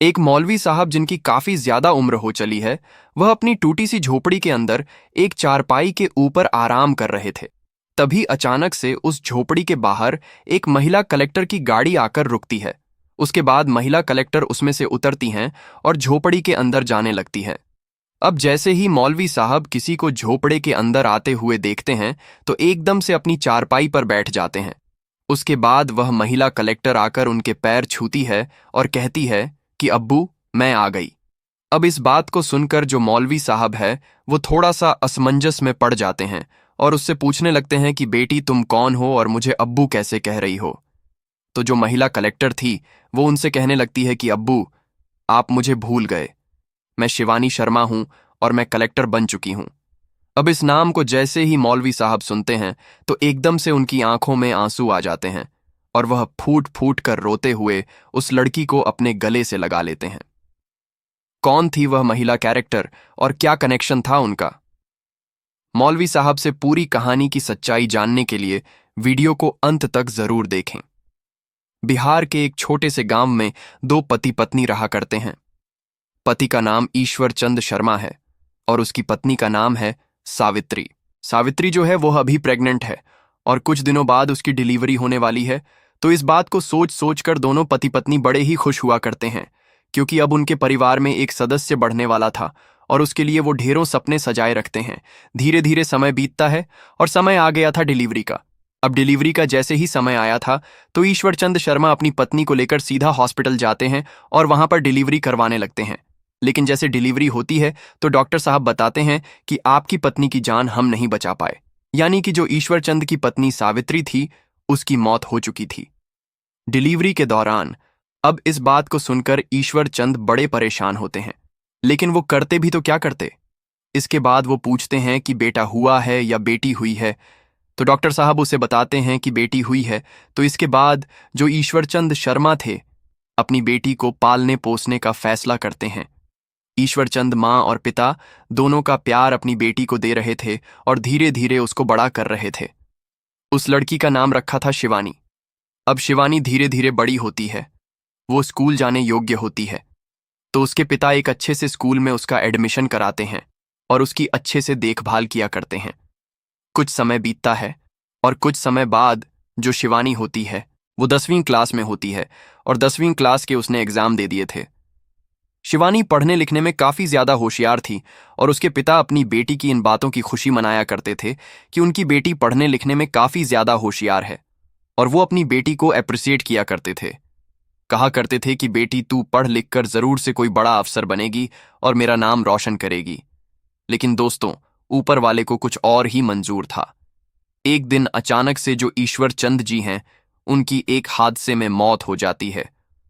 एक मौलवी साहब जिनकी काफी ज्यादा उम्र हो चली है, वह अपनी टूटी सी झोपड़ी के अंदर एक चारपाई के ऊपर आराम कर रहे थे। तभी अचानक से उस झोपड़ी के बाहर एक महिला कलेक्टर की गाड़ी आकर रुकती है। उसके बाद महिला कलेक्टर उसमें से उतरती हैं और झोपड़ी के अंदर जाने लगती हैं। अब जैसे ही मौलवी साहब किसी को झोपड़े के अंदर आते हुए देखते हैं तो एकदम से अपनी चारपाई पर बैठ जाते हैं। उसके बाद वह महिला कलेक्टर आकर उनके पैर छूती है और कहती है कि अब्बू, मैं आ गई। अब इस बात को सुनकर जो मौलवी साहब है वो थोड़ा सा असमंजस में पड़ जाते हैं और उससे पूछने लगते हैं कि बेटी, तुम कौन हो और मुझे अब्बू कैसे कह रही हो। तो जो महिला कलेक्टर थी वो उनसे कहने लगती है कि अब्बू, आप मुझे भूल गए। मैं शिवानी शर्मा हूं और मैं कलेक्टर बन चुकी हूं। अब इस नाम को जैसे ही मौलवी साहब सुनते हैं तो एकदम से उनकी आंखों में आंसू आ जाते हैं और वह फूट फूट कर रोते हुए उस लड़की को अपने गले से लगा लेते हैं। कौन थी वह महिला कैरेक्टर और क्या कनेक्शन था उनका? मौलवी साहब से पूरी कहानी की सच्चाई जानने के लिए वीडियो को अंत तक जरूर देखें। बिहार के एक छोटे से गांव में दो पति पत्नी रहा करते हैं। पति का नाम ईश्वर चंद शर्मा है और उसकी पत्नी का नाम है सावित्री। सावित्री जो है वो अभी प्रेग्नेंट है और कुछ दिनों बाद उसकी डिलीवरी होने वाली है। तो इस बात को सोच सोच कर दोनों पति पत्नी बड़े ही खुश हुआ करते हैं, क्योंकि अब उनके परिवार में एक सदस्य बढ़ने वाला था और उसके लिए वो ढेरों सपने सजाए रखते हैं। धीरे धीरे समय बीतता है और समय आ गया था डिलीवरी का। अब डिलीवरी का जैसे ही समय आया था तो ईश्वर चंद शर्मा अपनी पत्नी को लेकर सीधा हॉस्पिटल जाते हैं और वहां पर डिलीवरी करवाने लगते हैं। लेकिन जैसे डिलीवरी होती है तो डॉक्टर साहब बताते हैं कि आपकी पत्नी की जान हम नहीं बचा पाए, यानी कि जो ईश्वर चंद की पत्नी सावित्री थी उसकी मौत हो चुकी थी डिलीवरी के दौरान। अब इस बात को सुनकर ईश्वर चंद बड़े परेशान होते हैं, लेकिन वो करते भी तो क्या करते। इसके बाद वो पूछते हैं कि बेटा हुआ है या बेटी हुई है। तो डॉक्टर साहब उसे बताते हैं कि बेटी हुई है। तो इसके बाद जो ईश्वर चंद शर्मा थे अपनी बेटी को पालने पोसने का फैसला करते हैं। ईश्वर चंद माँ और पिता दोनों का प्यार अपनी बेटी को दे रहे थे और धीरे धीरे उसको बड़ा कर रहे थे। उस लड़की का नाम रखा था शिवानी। अब शिवानी धीरे धीरे बड़ी होती है, वो स्कूल जाने योग्य होती है। तो उसके पिता एक अच्छे से स्कूल में उसका एडमिशन कराते हैं और उसकी अच्छे से देखभाल किया करते हैं। कुछ समय बीतता है और कुछ समय बाद जो शिवानी होती है वो 10वीं क्लास में होती है और 10वीं क्लास के उसने एग्जाम दे दिए थे। शिवानी पढ़ने लिखने में काफी ज्यादा होशियार थी और उसके पिता अपनी बेटी की इन बातों की खुशी मनाया करते थे कि उनकी बेटी पढ़ने लिखने में काफी ज्यादा होशियार है और वो अपनी बेटी को अप्रिशिएट किया करते थे। कहा करते थे कि बेटी, तू पढ़ लिख कर जरूर से कोई बड़ा अफसर बनेगी और मेरा नाम रोशन करेगी। लेकिन दोस्तों, ऊपर वाले को कुछ और ही मंजूर था। एक दिन अचानक से जो ईश्वर चंद जी हैं उनकी एक हादसे में मौत हो जाती है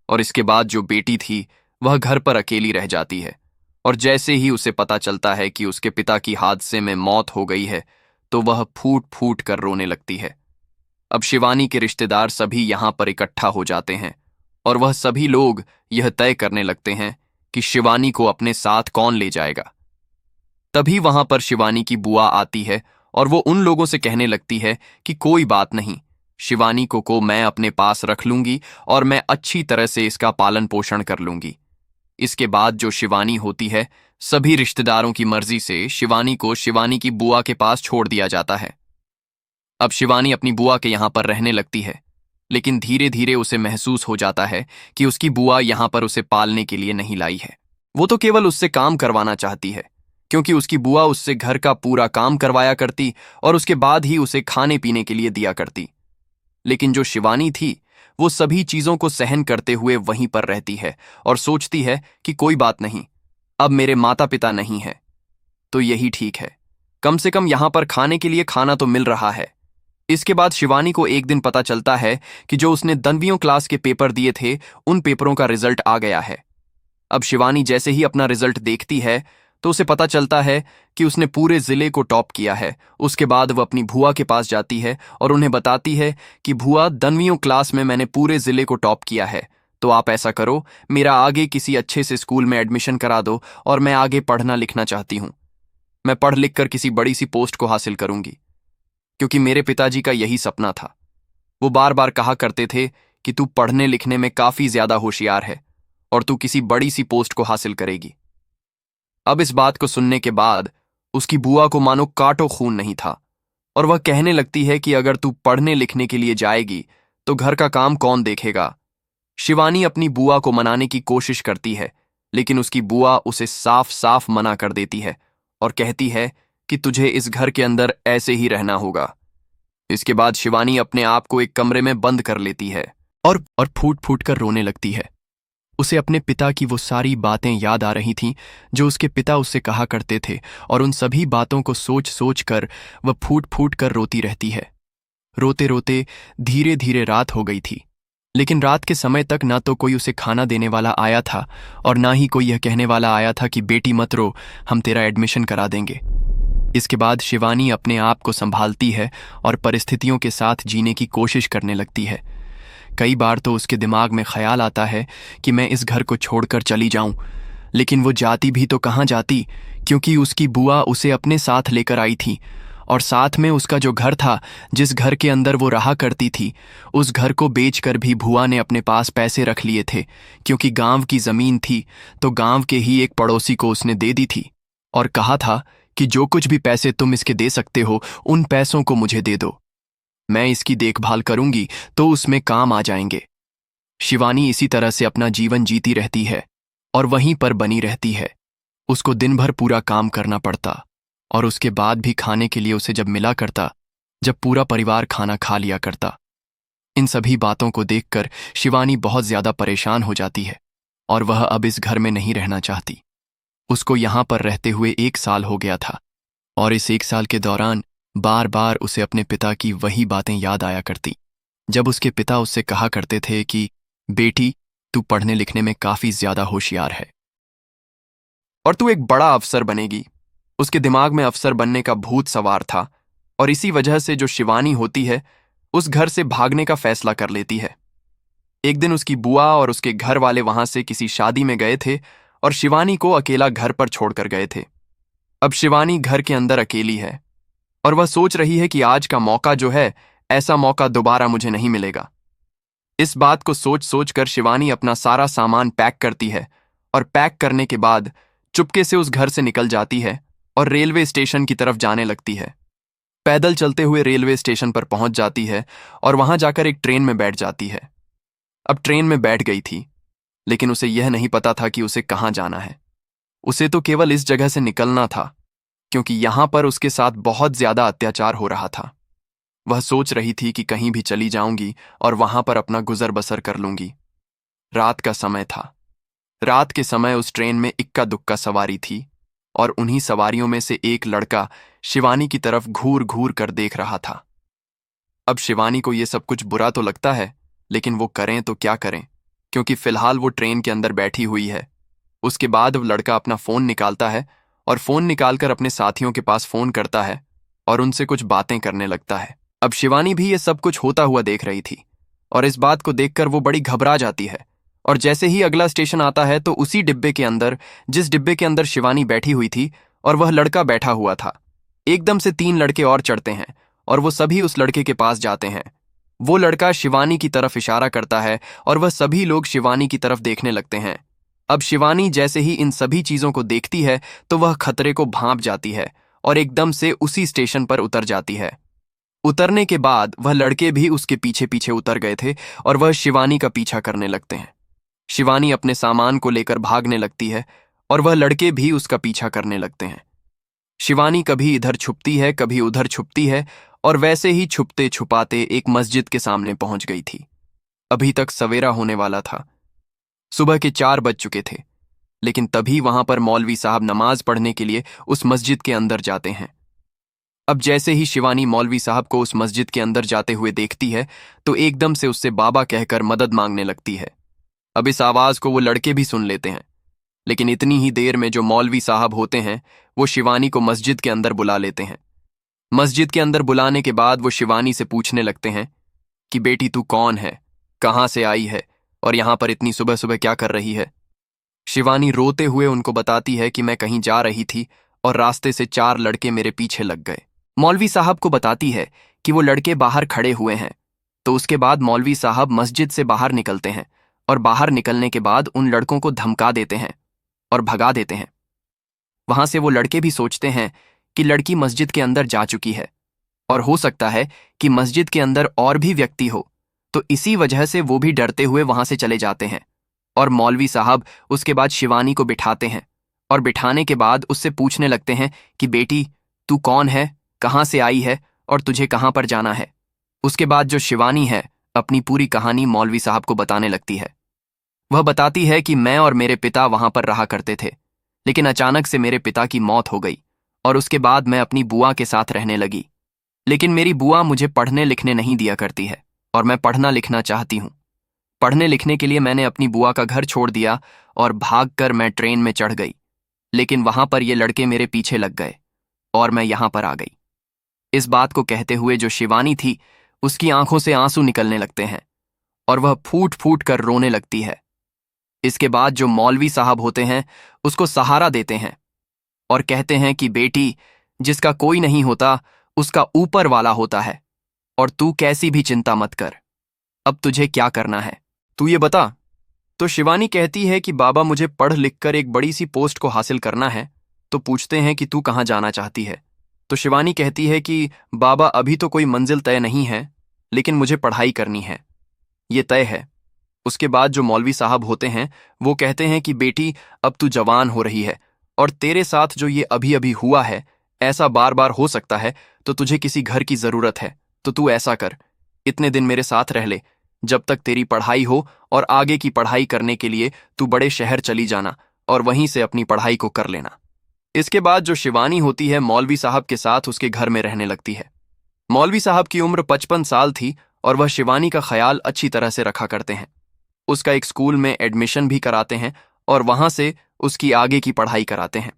और इसके बाद जो बेटी थी वह घर पर अकेली रह जाती है। और जैसे ही उसे पता चलता है कि उसके पिता की हादसे में मौत हो गई है तो वह फूट फूट कर रोने लगती है। अब शिवानी के रिश्तेदार सभी यहां पर इकट्ठा हो जाते हैं और वह सभी लोग यह तय करने लगते हैं कि शिवानी को अपने साथ कौन ले जाएगा। तभी वहां पर शिवानी की बुआ आती है और वो उन लोगों से कहने लगती है कि कोई बात नहीं, शिवानी को मैं अपने पास रख लूंगी और मैं अच्छी तरह से इसका पालन पोषण कर लूंगी। इसके बाद जो शिवानी होती है, सभी रिश्तेदारों की मर्जी से शिवानी को शिवानी की बुआ के पास छोड़ दिया जाता है। अब शिवानी अपनी बुआ के यहां पर रहने लगती है, लेकिन धीरे धीरे उसे महसूस हो जाता है कि उसकी बुआ यहां पर उसे पालने के लिए नहीं लाई है। वो तो केवल उससे काम करवाना चाहती है, क्योंकि उसकी बुआ उससे घर का पूरा काम करवाया करती और उसके बाद ही उसे खाने पीने के लिए दिया करती। लेकिन जो शिवानी थी वो सभी चीजों को सहन करते हुए वहीं पर रहती है और सोचती है कि कोई बात नहीं, अब मेरे माता पिता नहीं है तो यही ठीक है, कम से कम यहां पर खाने के लिए खाना तो मिल रहा है। इसके बाद शिवानी को एक दिन पता चलता है कि जो उसने 10वीं क्लास के पेपर दिए थे उन पेपरों का रिजल्ट आ गया है। अब शिवानी जैसे ही अपना रिजल्ट देखती है तो उसे पता चलता है कि उसने पूरे जिले को टॉप किया है। उसके बाद वह अपनी भुआ के पास जाती है और उन्हें बताती है कि भुआ, 10वीं क्लास में मैंने पूरे जिले को टॉप किया है, तो आप ऐसा करो, मेरा आगे किसी अच्छे से स्कूल में एडमिशन करा दो और मैं आगे पढ़ना लिखना चाहती हूँ। मैं पढ़ लिख कर किसी बड़ी सी पोस्ट को हासिल करूंगी, क्योंकि मेरे पिताजी का यही सपना था। वो बार बार कहा करते थे कि तू पढ़ने लिखने में काफी ज्यादा होशियार है और तू किसी बड़ी सी पोस्ट को हासिल करेगी। अब इस बात को सुनने के बाद उसकी बुआ को मानो काटो खून नहीं था, और वह कहने लगती है कि अगर तू पढ़ने लिखने के लिए जाएगी तो घर का काम कौन देखेगा। शिवानी अपनी बुआ को मनाने की कोशिश करती है, लेकिन उसकी बुआ उसे साफ साफ मना कर देती है और कहती है कि तुझे इस घर के अंदर ऐसे ही रहना होगा। इसके बाद शिवानी अपने आप को एक कमरे में बंद कर लेती है और फूट फूट कर रोने लगती है। उसे अपने पिता की वो सारी बातें याद आ रही थीं जो उसके पिता उससे कहा करते थे, और उन सभी बातों को सोच सोच कर वह फूट फूट कर रोती रहती है। रोते रोते धीरे धीरे रात हो गई थी, लेकिन रात के समय तक ना तो कोई उसे खाना देने वाला आया था और ना ही कोई यह कहने वाला आया था कि बेटी मत रो, हम तेरा एडमिशन करा देंगे। इसके बाद शिवानी अपने आप को संभालती है और परिस्थितियों के साथ जीने की कोशिश करने लगती है। कई बार तो उसके दिमाग में ख्याल आता है कि मैं इस घर को छोड़कर चली जाऊं, लेकिन वो जाती भी तो कहाँ जाती, क्योंकि उसकी बुआ उसे अपने साथ लेकर आई थी, और साथ में उसका जो घर था, जिस घर के अंदर वो रहा करती थी, उस घर को बेचकर भी बुआ ने अपने पास पैसे रख लिए थे, क्योंकि गांव की जमीन थी तो गांव के ही एक पड़ोसी को उसने दे दी थी और कहा था कि जो कुछ भी पैसे तुम इसके दे सकते हो उन पैसों को मुझे दे दो, मैं इसकी देखभाल करूंगी तो उसमें काम आ जाएंगे। शिवानी इसी तरह से अपना जीवन जीती रहती है और वहीं पर बनी रहती है। उसको दिन भर पूरा काम करना पड़ता और उसके बाद भी खाने के लिए उसे जब मिला करता जब पूरा परिवार खाना खा लिया करता। इन सभी बातों को देखकर शिवानी बहुत ज्यादा परेशान हो जाती है और वह अब इस घर में नहीं रहना चाहती। उसको यहां पर रहते हुए 1 साल हो गया था और इस 1 साल के दौरान बार बार उसे अपने पिता की वही बातें याद आया करती, जब उसके पिता उससे कहा करते थे कि बेटी तू पढ़ने लिखने में काफी ज्यादा होशियार है और तू एक बड़ा अफसर बनेगी। उसके दिमाग में अफसर बनने का भूत सवार था और इसी वजह से जो शिवानी होती है उस घर से भागने का फैसला कर लेती है। एक दिन उसकी बुआ और उसके घर वाले वहां से किसी शादी में गए थे और शिवानी को अकेला घर पर छोड़कर गए थे। अब शिवानी घर के अंदर अकेली है और वह सोच रही है कि आज का मौका जो है, ऐसा मौका दोबारा मुझे नहीं मिलेगा। इस बात को सोच सोच कर शिवानी अपना सारा सामान पैक करती है और पैक करने के बाद चुपके से उस घर से निकल जाती है और रेलवे स्टेशन की तरफ जाने लगती है। पैदल चलते हुए रेलवे स्टेशन पर पहुंच जाती है और वहां जाकर एक ट्रेन में बैठ जाती है। अब ट्रेन में बैठ गई थी, लेकिन उसे यह नहीं पता था कि उसे कहां जाना है। उसे तो केवल इस जगह से निकलना था, क्योंकि यहां पर उसके साथ बहुत ज्यादा अत्याचार हो रहा था। वह सोच रही थी कि कहीं भी चली जाऊंगी और वहां पर अपना गुजर बसर कर लूंगी। रात का समय था। रात के समय उस ट्रेन में इक्का दुक्का सवारी थी और उन्हीं सवारियों में से एक लड़का शिवानी की तरफ घूर घूर कर देख रहा था। अब शिवानी को यह सब कुछ बुरा तो लगता है, लेकिन वो करें तो क्या करें, क्योंकि फिलहाल वो ट्रेन के अंदर बैठी हुई है। उसके बाद वो लड़का अपना फोन निकालता है और फोन निकालकर अपने साथियों के पास फोन करता है और उनसे कुछ बातें करने लगता है। अब शिवानी भी ये सब कुछ होता हुआ देख रही थी और इस बात को देखकर वो बड़ी घबरा जाती है, और जैसे ही अगला स्टेशन आता है तो उसी डिब्बे के अंदर, जिस डिब्बे के अंदर शिवानी बैठी हुई थी और वह लड़का बैठा हुआ था, एकदम से 3 लड़के और चढ़ते हैं और वो सभी उस लड़के के पास जाते हैं। वो लड़का शिवानी की तरफ इशारा करता है और वह सभी लोग शिवानी की तरफ देखने लगते हैं। अब शिवानी जैसे ही इन सभी चीजों को देखती है तो वह खतरे को भांप जाती है और एकदम से उसी स्टेशन पर उतर जाती है। उतरने के बाद वह लड़के भी उसके पीछे पीछे उतर गए थे और वह शिवानी का पीछा करने लगते हैं। शिवानी अपने सामान को लेकर भागने लगती है और वह लड़के भी उसका पीछा करने लगते हैं। शिवानी कभी इधर छुपती है, कभी उधर छुपती है, और वैसे ही छुपते छुपाते एक मस्जिद के सामने पहुंच गई थी। अभी तक सवेरा होने वाला था। सुबह के 4 बज चुके थे, लेकिन तभी वहां पर मौलवी साहब नमाज पढ़ने के लिए उस मस्जिद के अंदर जाते हैं। अब जैसे ही शिवानी मौलवी साहब को उस मस्जिद के अंदर जाते हुए देखती है तो एकदम से उससे बाबा कहकर मदद मांगने लगती है। अब इस आवाज को वो लड़के भी सुन लेते हैं, लेकिन इतनी ही देर में जो मौलवी साहब होते हैं वो शिवानी को मस्जिद के अंदर बुला लेते हैं। मस्जिद के अंदर बुलाने के बाद वो शिवानी से पूछने लगते हैं कि बेटी तू कौन है, कहाँ से आई है और यहाँ पर इतनी सुबह सुबह क्या कर रही है। शिवानी रोते हुए उनको बताती है कि मैं कहीं जा रही थी और रास्ते से 4 लड़के मेरे पीछे लग गए। मौलवी साहब को बताती है कि वो लड़के बाहर खड़े हुए हैं। तो उसके बाद मौलवी साहब मस्जिद से बाहर निकलते हैं और बाहर निकलने के बाद उन लड़कों को धमका देते हैं और भगा देते हैं। वहां से वो लड़के भी सोचते हैं कि लड़की मस्जिद के अंदर जा चुकी है और हो सकता है कि मस्जिद के अंदर और भी व्यक्ति हो, तो इसी वजह से वो भी डरते हुए वहां से चले जाते हैं। और मौलवी साहब उसके बाद शिवानी को बिठाते हैं और बिठाने के बाद उससे पूछने लगते हैं कि बेटी, तू कौन है, कहाँ से आई है और तुझे कहाँ पर जाना है। उसके बाद जो शिवानी है अपनी पूरी कहानी मौलवी साहब को बताने लगती है। वह बताती है कि मैं और मेरे पिता वहां पर रहा करते थे, लेकिन अचानक से मेरे पिता की मौत हो गई और उसके बाद मैं अपनी बुआ के साथ रहने लगी। लेकिन मेरी बुआ मुझे पढ़ने लिखने नहीं दिया करती है और मैं पढ़ना लिखना चाहती हूँ। पढ़ने लिखने के लिए मैंने अपनी बुआ का घर छोड़ दिया और भागकर मैं ट्रेन में चढ़ गई, लेकिन वहां पर ये लड़के मेरे पीछे लग गए और मैं यहां पर आ गई। इस बात को कहते हुए जो शिवानी थी उसकी आंखों से आंसू निकलने लगते हैं और वह फूट फूट कर रोने लगती है। इसके बाद जो मौलवी साहब होते हैं उसको सहारा देते हैं और कहते हैं कि बेटी, जिसका कोई नहीं होता उसका ऊपर वाला होता है और तू कैसी भी चिंता मत कर। अब तुझे क्या करना है, तू ये बता। तो शिवानी कहती है कि बाबा, मुझे पढ़ लिख कर एक बड़ी सी पोस्ट को हासिल करना है। तो पूछते हैं कि तू कहाँ जाना चाहती है। तो शिवानी कहती है कि बाबा, अभी तो कोई मंजिल तय नहीं है, लेकिन मुझे पढ़ाई करनी है, ये तय है। उसके बाद जो मौलवी साहब होते हैं वो कहते हैं कि बेटी, अब तू जवान हो रही है और तेरे साथ जो ये अभी अभी हुआ है ऐसा बार बार हो सकता है, तो तुझे किसी घर की जरूरत है। तो तू ऐसा कर, इतने दिन मेरे साथ रह ले जब तक तेरी पढ़ाई हो, और आगे की पढ़ाई करने के लिए तू बड़े शहर चली जाना और वहीं से अपनी पढ़ाई को कर लेना। इसके बाद जो शिवानी होती है मौलवी साहब के साथ उसके घर में रहने लगती है। मौलवी साहब की उम्र 55 साल थी और वह शिवानी का ख्याल अच्छी तरह से रखा करते हैं। उसका एक स्कूल में एडमिशन भी कराते हैं और वहां से उसकी आगे की पढ़ाई कराते हैं।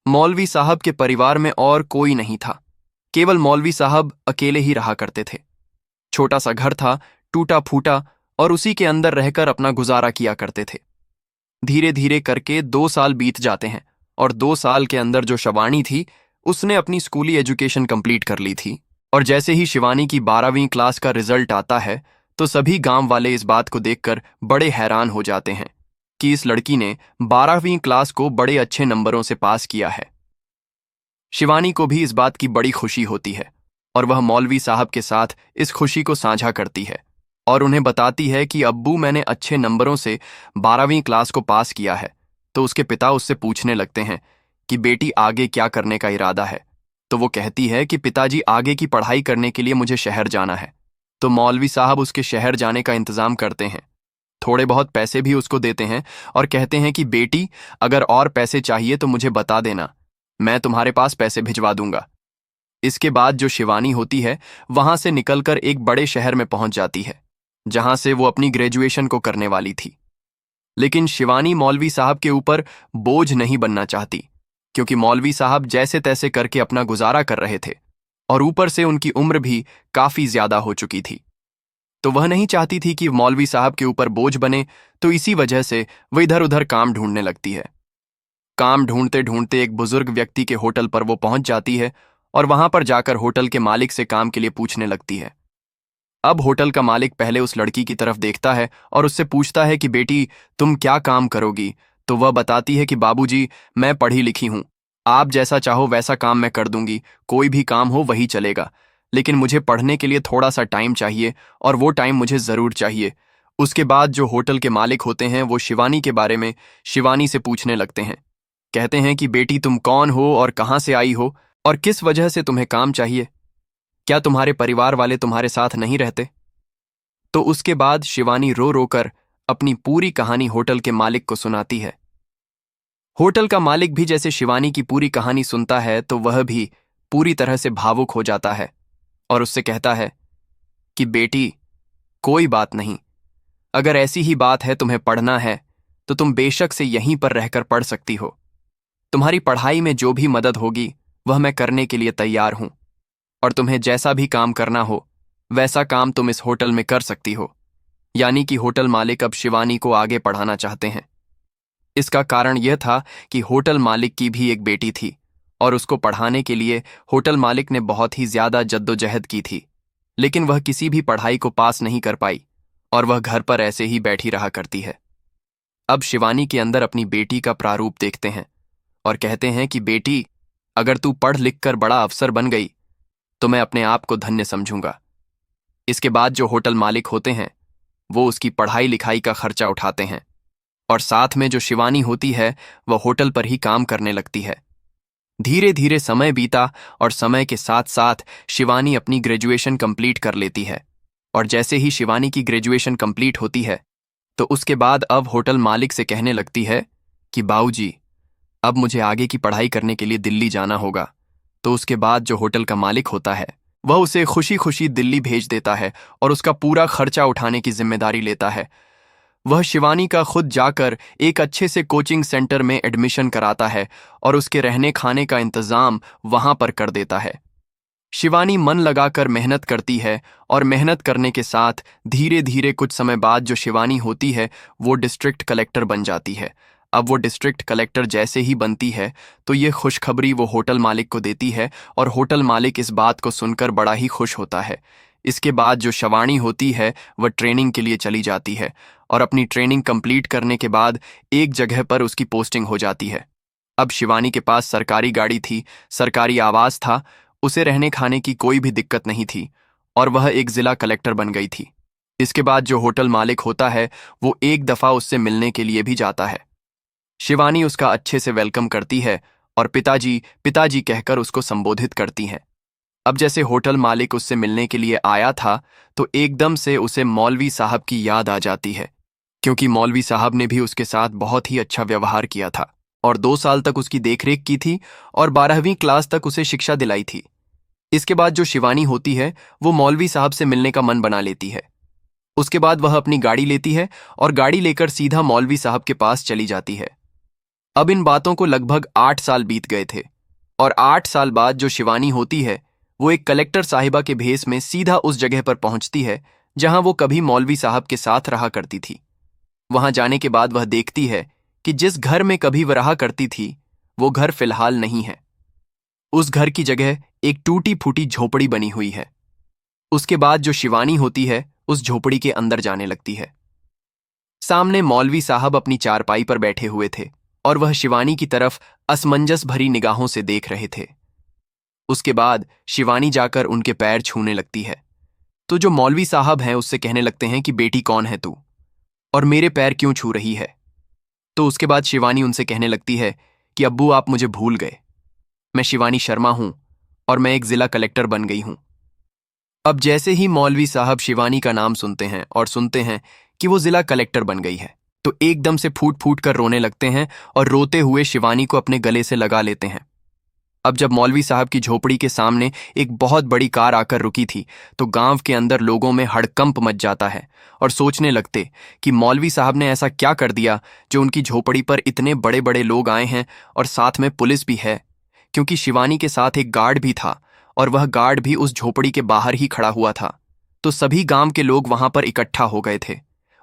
मौलवी साहब के परिवार में और कोई नहीं था, केवल मौलवी साहब अकेले ही रहा करते थे। छोटा सा घर था, टूटा फूटा, और उसी के अंदर रहकर अपना गुजारा किया करते थे। धीरे धीरे करके 2 साल बीत जाते हैं और 2 साल के अंदर जो शिवानी थी उसने अपनी स्कूली एजुकेशन कंप्लीट कर ली थी। और जैसे ही शिवानी की 12वीं क्लास का रिजल्ट आता है तो सभी गांव वाले इस बात को देखकर बड़े हैरान हो जाते हैं कि इस लड़की ने 12वीं क्लास को बड़े अच्छे नंबरों से पास किया है। शिवानी को भी इस बात की बड़ी खुशी होती है और वह मौलवी साहब के साथ इस खुशी को साझा करती है और उन्हें बताती है कि अब्बू, मैंने अच्छे नंबरों से 12वीं क्लास को पास किया है। तो उसके पिता उससे पूछने लगते हैं कि बेटी, आगे क्या करने का इरादा है। तो वो कहती है कि पिताजी, आगे की पढ़ाई करने के लिए मुझे शहर जाना है। तो मौलवी साहब उसके शहर जाने का इंतजाम करते हैं, थोड़े बहुत पैसे भी उसको देते हैं और कहते हैं कि बेटी, अगर और पैसे चाहिए तो मुझे बता देना, मैं तुम्हारे पास पैसे भिजवा दूंगा। इसके बाद जो शिवानी होती है वहां से निकलकर एक बड़े शहर में पहुंच जाती है जहां से वो अपनी ग्रेजुएशन को करने वाली थी। लेकिन शिवानी मौलवी साहब के ऊपर बोझ नहीं बनना चाहती, क्योंकि मौलवी साहब जैसे तैसे करके अपना गुजारा कर रहे थे और ऊपर से उनकी उम्र भी काफी ज्यादा हो चुकी थी। तो वह नहीं चाहती थी कि मौलवी साहब के ऊपर बोझ बने, तो इसी वजह से वह इधर उधर काम ढूंढने लगती है। काम ढूंढते ढूंढते एक बुजुर्ग व्यक्ति के होटल पर वो पहुंच जाती है और वहां पर जाकर होटल के मालिक से काम के लिए पूछने लगती है। अब होटल का मालिक पहले उस लड़की की तरफ देखता है और उससे पूछता है कि बेटी, तुम क्या काम करोगी। तो वह बताती है कि बाबूजी, मैं पढ़ी लिखी हूं, आप जैसा चाहो वैसा काम मैं कर दूंगी, कोई भी काम हो वही चलेगा, लेकिन मुझे पढ़ने के लिए थोड़ा सा टाइम चाहिए और वो टाइम मुझे जरूर चाहिए। उसके बाद जो होटल के मालिक होते हैं वो शिवानी के बारे में शिवानी से पूछने लगते हैं। कहते हैं कि बेटी, तुम कौन हो और कहाँ से आई हो और किस वजह से तुम्हें काम चाहिए, क्या तुम्हारे परिवार वाले तुम्हारे साथ नहीं रहते। तो उसके बाद शिवानी रो रो कर अपनी पूरी कहानी होटल के मालिक को सुनाती है। होटल का मालिक भी जैसे शिवानी की पूरी कहानी सुनता है तो वह भी पूरी तरह से भावुक हो जाता है और उससे कहता है कि बेटी, कोई बात नहीं, अगर ऐसी ही बात है तुम्हें पढ़ना है तो तुम बेशक से यहीं पर रहकर पढ़ सकती हो। तुम्हारी पढ़ाई में जो भी मदद होगी वह मैं करने के लिए तैयार हूं, और तुम्हें जैसा भी काम करना हो वैसा काम तुम इस होटल में कर सकती हो। यानी कि होटल मालिक अब शिवानी को आगे पढ़ाना चाहते हैं। इसका कारण यह था कि होटल मालिक की भी एक बेटी थी और उसको पढ़ाने के लिए होटल मालिक ने बहुत ही ज्यादा जद्दोजहद की थी, लेकिन वह किसी भी पढ़ाई को पास नहीं कर पाई और वह घर पर ऐसे ही बैठी रहा करती है। अब शिवानी के अंदर अपनी बेटी का प्रारूप देखते हैं और कहते हैं कि बेटी, अगर तू पढ़ लिख कर बड़ा अफसर बन गई तो मैं अपने आप को धन्य समझूंगा। इसके बाद जो होटल मालिक होते हैं वो उसकी पढ़ाई लिखाई का खर्चा उठाते हैं और साथ में जो शिवानी होती है वह होटल पर ही काम करने लगती है। धीरे धीरे समय बीता और समय के साथ साथ शिवानी अपनी ग्रेजुएशन कंप्लीट कर लेती है। और जैसे ही शिवानी की ग्रेजुएशन कंप्लीट होती है तो उसके बाद अब होटल मालिक से कहने लगती है कि बाबूजी, अब मुझे आगे की पढ़ाई करने के लिए दिल्ली जाना होगा। तो उसके बाद जो होटल का मालिक होता है वह उसे खुशी खुशी दिल्ली भेज देता है और उसका पूरा खर्चा उठाने की जिम्मेदारी लेता है। वह शिवानी का खुद जाकर एक अच्छे से कोचिंग सेंटर में एडमिशन कराता है और उसके रहने खाने का इंतजाम वहां पर कर देता है। शिवानी मन लगाकर मेहनत करती है और मेहनत करने के साथ धीरे धीरे कुछ समय बाद जो शिवानी होती है वो डिस्ट्रिक्ट कलेक्टर बन जाती है। अब वो डिस्ट्रिक्ट कलेक्टर जैसे ही बनती है तो ये खुशखबरी वो होटल मालिक को देती है और होटल मालिक इस बात को सुनकर बड़ा ही खुश होता है। इसके बाद जो शिवानी होती है वह ट्रेनिंग के लिए चली जाती है और अपनी ट्रेनिंग कंप्लीट करने के बाद एक जगह पर उसकी पोस्टिंग हो जाती है। अब शिवानी के पास सरकारी गाड़ी थी, सरकारी आवास था, उसे रहने खाने की कोई भी दिक्कत नहीं थी और वह एक जिला कलेक्टर बन गई थी। इसके बाद जो होटल मालिक होता है वो एक दफा उससे मिलने के लिए भी जाता है। शिवानी उसका अच्छे से वेलकम करती है और पिताजी पिताजी कहकर उसको संबोधित करती हैं। अब जैसे होटल मालिक उससे मिलने के लिए आया था तो एकदम से उसे मौलवी साहब की याद आ जाती है, क्योंकि मौलवी साहब ने भी उसके साथ बहुत ही अच्छा व्यवहार किया था और 2 साल तक उसकी देखरेख की थी और 12वीं क्लास तक उसे शिक्षा दिलाई थी। इसके बाद जो शिवानी होती है वो मौलवी साहब से मिलने का मन बना लेती है। उसके बाद वह अपनी गाड़ी लेती है और गाड़ी लेकर सीधा मौलवी साहब के पास चली जाती है। अब इन बातों को लगभग 8 साल बीत गए थे और 8 साल बाद जो शिवानी होती है वो एक कलेक्टर साहिबा के भेस में सीधा उस जगह पर पहुंचती है जहां वो कभी मौलवी साहब के साथ रहा करती थी। वहां जाने के बाद वह देखती है कि जिस घर में कभी वह रहा करती थी वो घर फिलहाल नहीं है। उस घर की जगह एक टूटी फूटी झोपड़ी बनी हुई है। उसके बाद जो शिवानी होती है उस झोपड़ी के अंदर जाने लगती है। सामने मौलवी साहब अपनी चारपाई पर बैठे हुए थे और वह शिवानी की तरफ असमंजस भरी निगाहों से देख रहे थे। उसके बाद शिवानी जाकर उनके पैर छूने लगती है तो जो मौलवी साहब हैं उससे कहने लगते हैं कि बेटी, कौन है तू और मेरे पैर क्यों छू रही है। तो उसके बाद शिवानी उनसे कहने लगती है कि अब्बू, आप मुझे भूल गए, मैं शिवानी शर्मा हूं और मैं एक जिला कलेक्टर बन गई हूं। अब जैसे ही मौलवी साहब शिवानी का नाम सुनते हैं और सुनते हैं कि वो जिला कलेक्टर बन गई है तो एकदम से फूट फूट कर रोने लगते हैं और रोते हुए शिवानी को अपने गले से लगा लेते हैं। अब जब मौलवी साहब की झोपड़ी के सामने एक बहुत बड़ी कार आकर रुकी थी तो गांव के अंदर लोगों में हड़कंप मच जाता है और सोचने लगते कि मौलवी साहब ने ऐसा क्या कर दिया जो उनकी झोपड़ी पर इतने बड़े बड़े लोग आए हैं और साथ में पुलिस भी है, क्योंकि शिवानी के साथ एक गार्ड भी था और वह गार्ड भी उस झोपड़ी के बाहर ही खड़ा हुआ था। तो सभी गांव के लोग वहां पर इकट्ठा हो गए थे।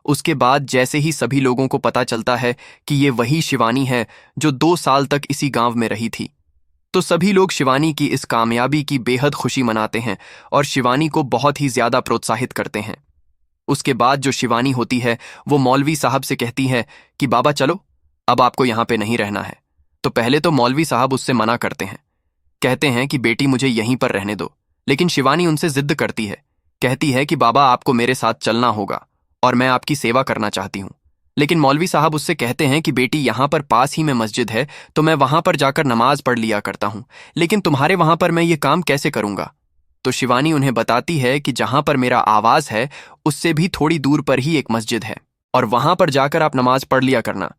उसके बाद जैसे ही सभी लोगों को पता चलता है कि ये वही शिवानी है जो 2 साल तक इसी गांव में रही थी, तो सभी लोग शिवानी की इस कामयाबी की बेहद खुशी मनाते हैं और शिवानी को बहुत ही ज्यादा प्रोत्साहित करते हैं। उसके बाद जो शिवानी होती है वो मौलवी साहब से कहती है कि बाबा चलो, अब आपको यहाँ पे नहीं रहना है। तो पहले तो मौलवी साहब उससे मना करते हैं, कहते हैं कि बेटी मुझे यहीं पर रहने दो, लेकिन शिवानी उनसे जिद करती है, कहती है कि बाबा आपको मेरे साथ चलना होगा और मैं आपकी सेवा करना चाहती हूँ। लेकिन मौलवी साहब उससे कहते हैं कि बेटी, यहाँ पर पास ही में मस्जिद है तो मैं वहां पर जाकर नमाज पढ़ लिया करता हूँ, लेकिन तुम्हारे वहां पर मैं ये काम कैसे करूंगा। तो शिवानी उन्हें बताती है कि जहां पर मेरा आवास है उससे भी थोड़ी दूर पर ही एक मस्जिद है और वहां पर जाकर आप नमाज पढ़ लिया करना।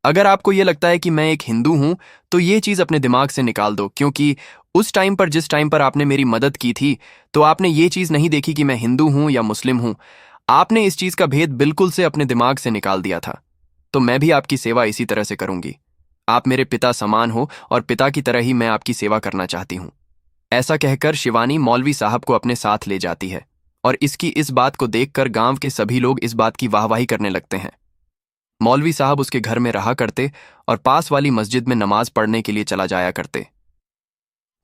अगर आपको यह लगता है कि मैं एक हिंदू हूं तो ये चीज अपने दिमाग से निकाल दो, क्योंकि उस टाइम पर जिस टाइम पर आपने मेरी मदद की थी तो आपने ये चीज नहीं देखी कि मैं हिंदू हूं या मुस्लिम हूं। आपने इस चीज का भेद बिल्कुल से अपने दिमाग से निकाल दिया था। तो मैं भी आपकी सेवा इसी तरह से करूंगी। आप मेरे पिता समान हो और पिता की तरह ही मैं आपकी सेवा करना चाहती हूं। ऐसा कहकर शिवानी मौलवी साहब को अपने साथ ले जाती है और इसकी इस बात को देखकर गांव के सभी लोग इस बात की वाहवाही करने लगते हैं। मौलवी साहब उसके घर में रहा करते और पास वाली मस्जिद में नमाज पढ़ने के लिए चला जाया करते।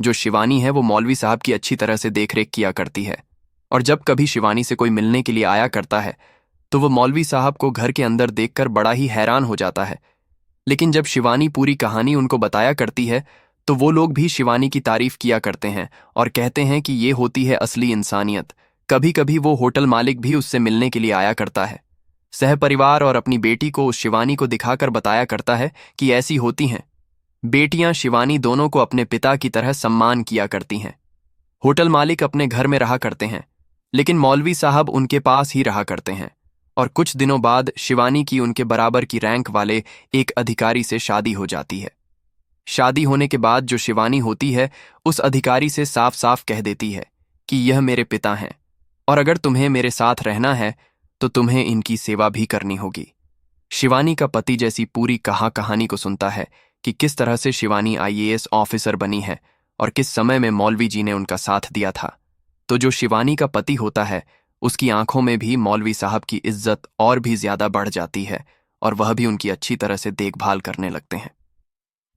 जो शिवानी है वो मौलवी साहब की अच्छी तरह से देखरेख किया करती है और जब कभी शिवानी से कोई मिलने के लिए आया करता है तो वो मौलवी साहब को घर के अंदर देखकर बड़ा ही हैरान हो जाता है। लेकिन जब शिवानी पूरी कहानी उनको बताया करती है तो वो लोग भी शिवानी की तारीफ किया करते हैं और कहते हैं कि ये होती है असली इंसानियत। कभी कभी वो होटल मालिक भी उससे मिलने के लिए आया करता है। सहपरिवार और अपनी बेटी को उस शिवानी को दिखाकर बताया करता है कि ऐसी होती हैं बेटियां। शिवानी दोनों को अपने पिता की तरह सम्मान किया करती हैं। होटल मालिक अपने घर में रहा करते हैं, लेकिन मौलवी साहब उनके पास ही रहा करते हैं। और कुछ दिनों बाद शिवानी की उनके बराबर की रैंक वाले एक अधिकारी से शादी हो जाती है। शादी होने के बाद जो शिवानी होती है उस अधिकारी से साफ साफ कह देती है कि यह मेरे पिता हैं और अगर तुम्हें मेरे साथ रहना है तो तुम्हें इनकी सेवा भी करनी होगी। शिवानी का पति जैसी पूरी कहानी को सुनता है कि किस तरह से शिवानी आईएएस ऑफिसर बनी है और किस समय में मौलवी जी ने उनका साथ दिया था, तो जो शिवानी का पति होता है उसकी आंखों में भी मौलवी साहब की इज्जत और भी ज्यादा बढ़ जाती है और वह भी उनकी अच्छी तरह से देखभाल करने लगते हैं।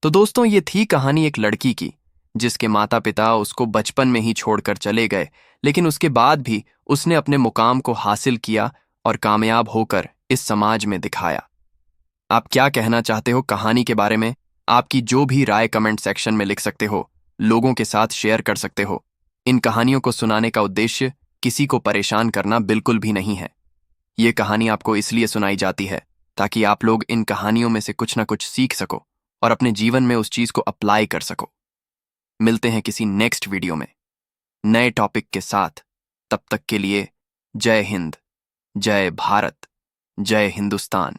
तो दोस्तों, ये थी कहानी एक लड़की की जिसके माता पिता उसको बचपन में ही छोड़कर चले गए, लेकिन उसके बाद भी उसने अपने मुकाम को हासिल किया और कामयाब होकर इस समाज में दिखाया। आप क्या कहना चाहते हो कहानी के बारे में? आपकी जो भी राय कमेंट सेक्शन में लिख सकते हो, लोगों के साथ शेयर कर सकते हो। इन कहानियों को सुनाने का उद्देश्य किसी को परेशान करना बिल्कुल भी नहीं है। ये कहानी आपको इसलिए सुनाई जाती है ताकि आप लोग इन कहानियों में से कुछ ना कुछ सीख सको और अपने जीवन में उस चीज को अप्लाई कर सको। मिलते हैं किसी नेक्स्ट वीडियो में नए टॉपिक के साथ। तब तक के लिए जय हिंद, जय भारत, जय हिंदुस्तान।